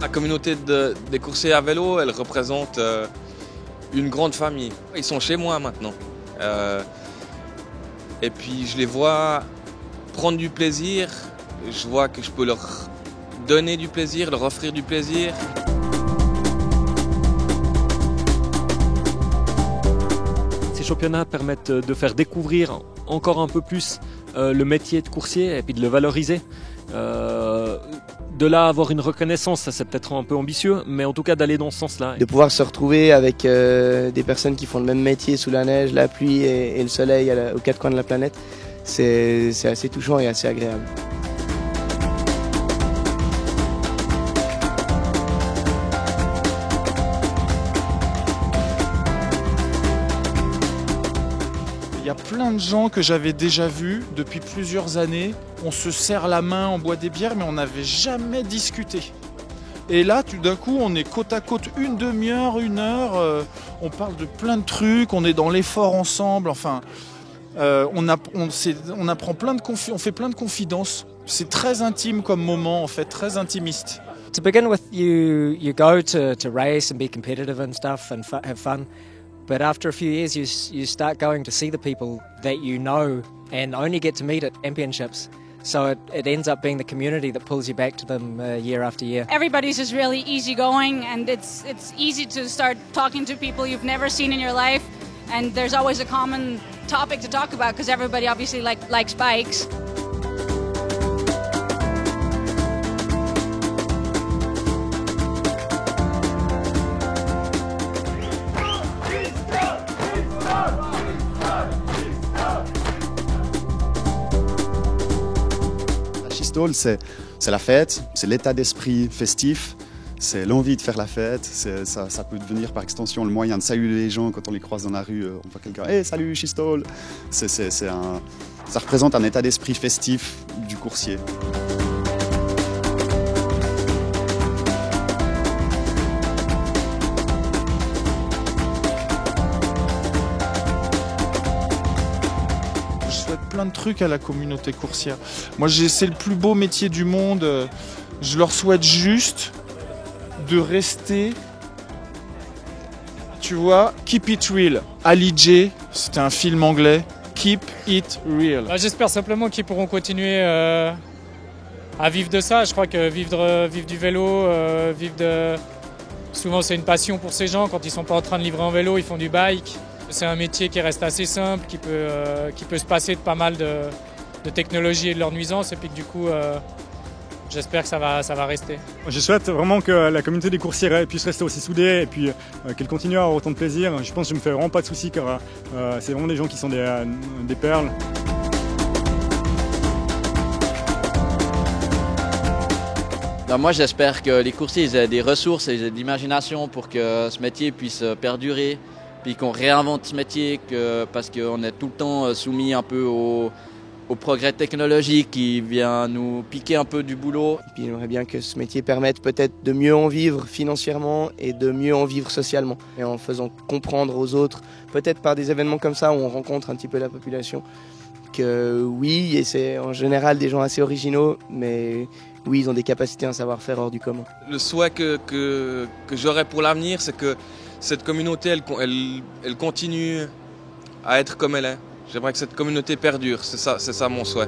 La communauté des coursiers à vélo, elle représente une grande famille. Ils sont chez moi maintenant. Et puis je les vois prendre du plaisir. Je vois que je peux leur donner du plaisir, leur offrir du plaisir. Ces championnats permettent de faire découvrir encore un peu plus le métier de coursier et puis de le valoriser. De là avoir une reconnaissance, ça c'est peut-être un peu ambitieux, mais en tout cas d'aller dans ce sens-là. De pouvoir se retrouver avec des personnes qui font le même métier sous la neige, la pluie et le soleil aux quatre coins de la planète, c'est assez touchant et assez agréable. Il y a plein de gens que j'avais déjà vus depuis plusieurs années. On se serre la main, on boit des bières, mais on n'avait jamais discuté. Et là, tout d'un coup, on est côte à côte une demi-heure, une heure. On parle de plein de trucs, on est dans l'effort ensemble. Enfin, on apprend on fait plein de confidences. C'est très intime comme moment, en fait, très intimiste. To begin with, you go to race and be competitive and stuff and have fun. But after a few years, you start going to see the people that you know and only get to meet at championships. So it ends up being the community that pulls you back to them year after year. Everybody's just really easygoing, and it's easy to start talking to people you've never seen in your life. And there's always a common topic to talk about because everybody obviously likes bikes. Schistol, c'est la fête, c'est l'état d'esprit festif, c'est l'envie de faire la fête, ça peut devenir par extension le moyen de saluer les gens quand on les croise dans la rue, on voit quelqu'un « Hey, salut Schistol !» Ça représente un état d'esprit festif du coursier. Plein de trucs à la communauté coursière. Moi, c'est le plus beau métier du monde. Je leur souhaite juste de rester, tu vois, keep it real. Ali J, c'était un film anglais. Keep it real. J'espère simplement qu'ils pourront continuer à vivre de ça. Je crois que vivre du vélo, souvent c'est une passion pour ces gens. Quand ils sont pas en train de livrer en vélo, ils font du bike. C'est un métier qui reste assez simple, qui peut se passer de pas mal de technologies et de leurs nuisances. Et puis que du coup, j'espère que ça va rester. Je souhaite vraiment que la communauté des coursiers puisse rester aussi soudée et puis qu'elle continue à avoir autant de plaisir. Je pense que je me fais vraiment pas de soucis car c'est vraiment des gens qui sont des perles. Moi j'espère que les coursiers aient des ressources et de l'imagination pour que ce métier puisse perdurer. Puis qu'on réinvente ce métier parce qu'on est tout le temps soumis un peu au progrès technologique qui vient nous piquer un peu du boulot. Et puis j'aimerais bien que ce métier permette peut-être de mieux en vivre financièrement et de mieux en vivre socialement. Et en faisant comprendre aux autres, peut-être par des événements comme ça où on rencontre un petit peu la population, que oui, et c'est en général des gens assez originaux, mais oui, ils ont des capacités, un savoir-faire hors du commun. Le souhait que j'aurais pour l'avenir, c'est que cette communauté, elle continue à être comme elle est. J'aimerais que cette communauté perdure, c'est ça mon souhait.